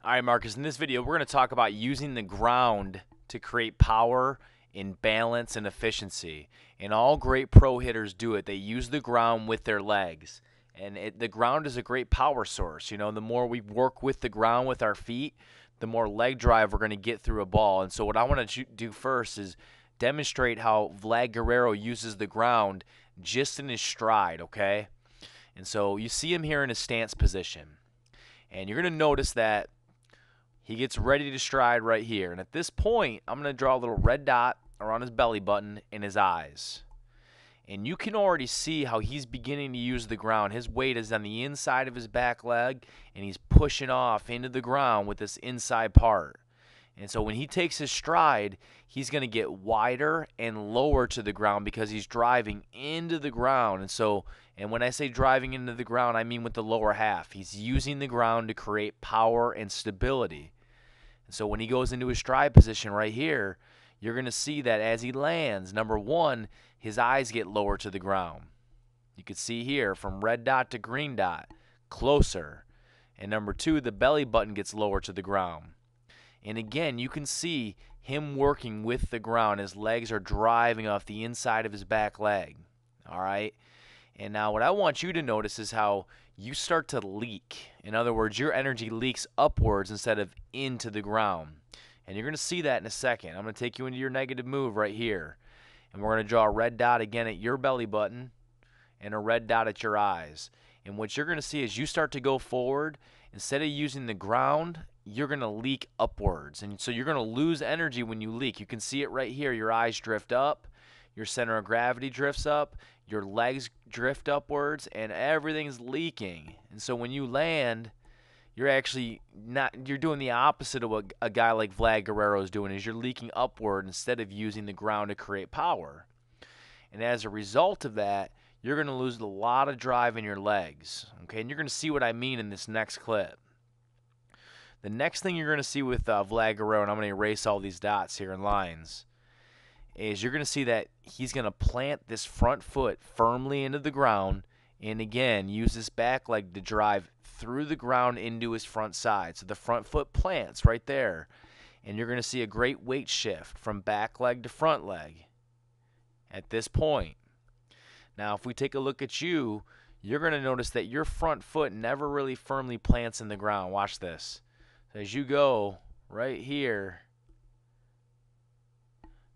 All right, Marcus, in this video, we're going to talk about using the ground to create power in balance and efficiency. And all great pro hitters do it. They use the ground with their legs. And the ground is a great power source. You know, the more we work with the ground with our feet, the more leg drive we're going to get through a ball. And so what I want to do first is demonstrate how Vlad Guerrero uses the ground just in his stride, okay? And so you see him here in his stance position. And you're going to notice that he gets ready to stride right here. And at this point, I'm going to draw a little red dot around his belly button and his eyes. And you can already see how he's beginning to use the ground. His weight is on the inside of his back leg, and he's pushing off into the ground with this inside part. And so when he takes his stride, he's going to get wider and lower to the ground because he's driving into the ground. And when I say driving into the ground, I mean with the lower half. He's using the ground to create power and stability. And so when he goes into his stride position right here, you're going to see that as he lands, number one, his eyes get lower to the ground. You can see here from red dot to green dot, closer. And number two, the belly button gets lower to the ground. And again, you can see him working with the ground. His legs are driving off the inside of his back leg. All right? And now what I want you to notice is how you start to leak. In other words, your energy leaks upwards instead of into the ground. And you're going to see that in a second. I'm going to take you into your negative move right here. And we're going to draw a red dot again at your belly button and a red dot at your eyes. And what you're going to see is you start to go forward. Instead of using the ground, you're going to leak upwards. And so you're going to lose energy when you leak. You can see it right here. Your eyes drift up. Your center of gravity drifts up. Your legs drift upwards. And everything's leaking. And so when you land, you're actually you're doing the opposite of what a guy like Vlad Guerrero is doing, is you're leaking upward instead of using the ground to create power. And as a result of that, you're going to lose a lot of drive in your legs. Okay, and you're going to see what I mean in this next clip. The next thing you're going to see with Vlad Guerrero, and I'm going to erase all these dots here in lines, is you're going to see that he's going to plant this front foot firmly into the ground and, again, use this back leg to drive through the ground into his front side. So the front foot plants right there, and you're going to see a great weight shift from back leg to front leg at this point. Now, if we take a look at you, you're going to notice that your front foot never really firmly plants in the ground. Watch this. As you go right here,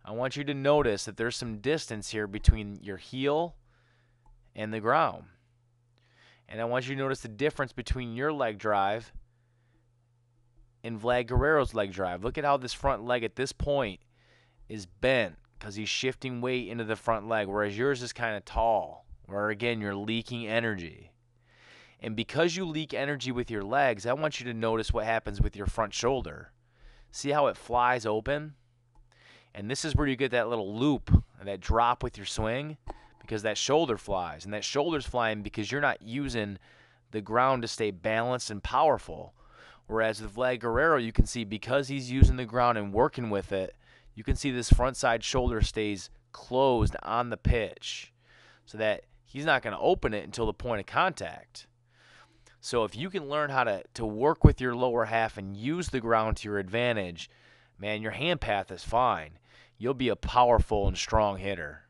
I want you to notice that there's some distance here between your heel and the ground. And I want you to notice the difference between your leg drive and Vlad Guerrero's leg drive. Look at how this front leg at this point is bent because he's shifting weight into the front leg, whereas yours is kind of tall, where, again, you're leaking energy. And because you leak energy with your legs, I want you to notice what happens with your front shoulder. See how it flies open? And this is where you get that little loop, that drop with your swing, because that shoulder flies. And that shoulder's flying because you're not using the ground to stay balanced and powerful. Whereas with Vlad Guerrero, you can see because he's using the ground and working with it, you can see this front side shoulder stays closed on the pitch so that he's not going to open it until the point of contact. So if you can learn how to work with your lower half and use the ground to your advantage, man, your hand path is fine. You'll be a powerful and strong hitter.